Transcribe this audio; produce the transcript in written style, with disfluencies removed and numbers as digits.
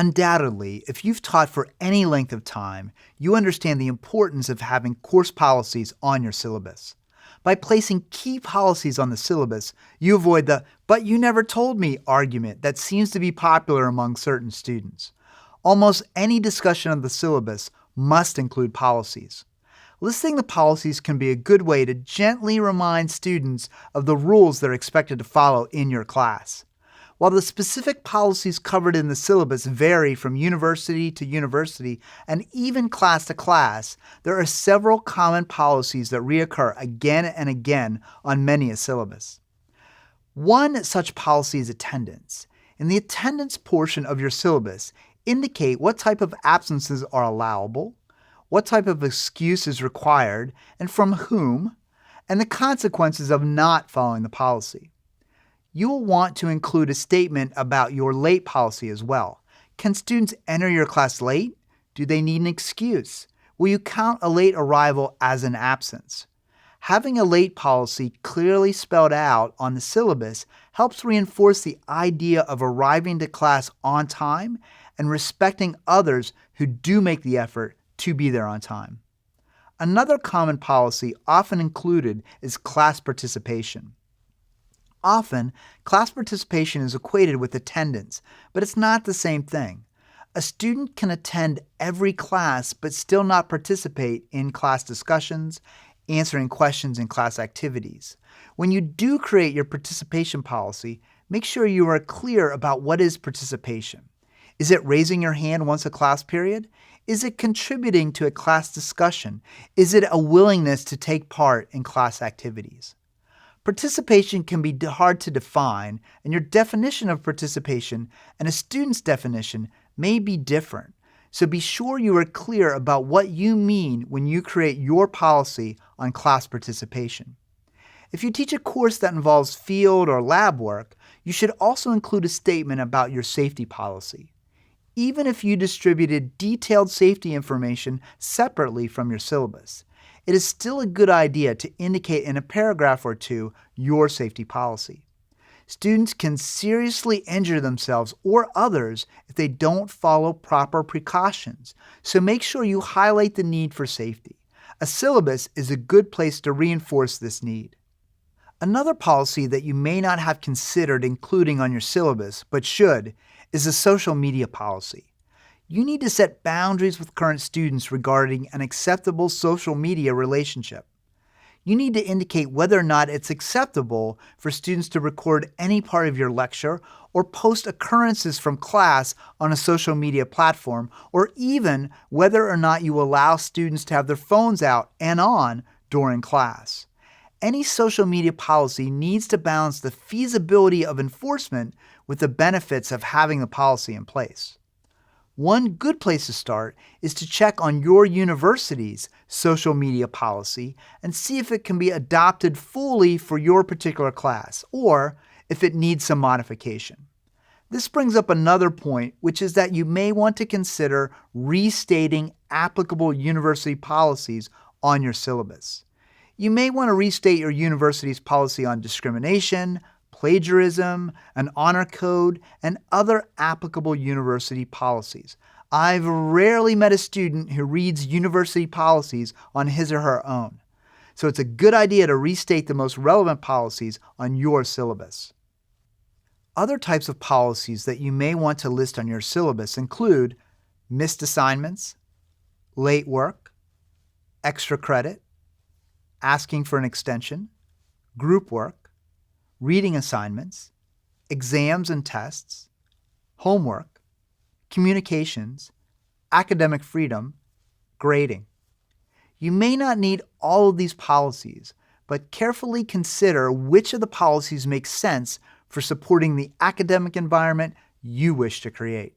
Undoubtedly, if you've taught for any length of time, you understand the importance of having course policies on your syllabus. By placing key policies on the syllabus, you avoid the "but you never told me" argument that seems to be popular among certain students. Almost any discussion of the syllabus must include policies. Listing the policies can be a good way to gently remind students of the rules they're expected to follow in your class. While the specific policies covered in the syllabus vary from university to university and even class to class, there are several common policies that reoccur again and again on many a syllabus. One such policy is attendance. In the attendance portion of your syllabus, indicate what type of absences are allowable, what type of excuse is required, and from whom, and the consequences of not following the policy. You will want to include a statement about your late policy as well. Can students enter your class late? Do they need an excuse? Will you count a late arrival as an absence? Having a late policy clearly spelled out on the syllabus helps reinforce the idea of arriving to class on time and respecting others who do make the effort to be there on time. Another common policy often included is class participation. Often, class participation is equated with attendance, but it's not the same thing. A student can attend every class but still not participate in class discussions, answering questions in class activities. When you do create your participation policy, make sure you are clear about what is participation. Is it raising your hand once a class period? Is it contributing to a class discussion? Is it a willingness to take part in class activities? Participation can be hard to define, and your definition of participation and a student's definition may be different. So be sure you are clear about what you mean when you create your policy on class participation. If you teach a course that involves field or lab work, you should also include a statement about your safety policy. Even if you distributed detailed safety information separately from your syllabus, it is still a good idea to indicate in a paragraph or two your safety policy. Students can seriously injure themselves or others if they don't follow proper precautions, so make sure you highlight the need for safety. A syllabus is a good place to reinforce this need. Another policy that you may not have considered including on your syllabus, but should, is a social media policy. You need to set boundaries with current students regarding an acceptable social media relationship. You need to indicate whether or not it's acceptable for students to record any part of your lecture or post occurrences from class on a social media platform, or even whether or not you allow students to have their phones out and on during class. Any social media policy needs to balance the feasibility of enforcement with the benefits of having the policy in place. One good place to start is to check on your university's social media policy and see if it can be adopted fully for your particular class, or if it needs some modification. This brings up another point, which is that you may want to consider restating applicable university policies on your syllabus. You may want to restate your university's policy on discrimination, plagiarism, an honor code, and other applicable university policies. I've rarely met a student who reads university policies on his or her own, so it's a good idea to restate the most relevant policies on your syllabus. Other types of policies that you may want to list on your syllabus include missed assignments, late work, extra credit, asking for an extension, group work, reading assignments, exams and tests, homework, communications, academic freedom, grading. You may not need all of these policies, but carefully consider which of the policies make sense for supporting the academic environment you wish to create.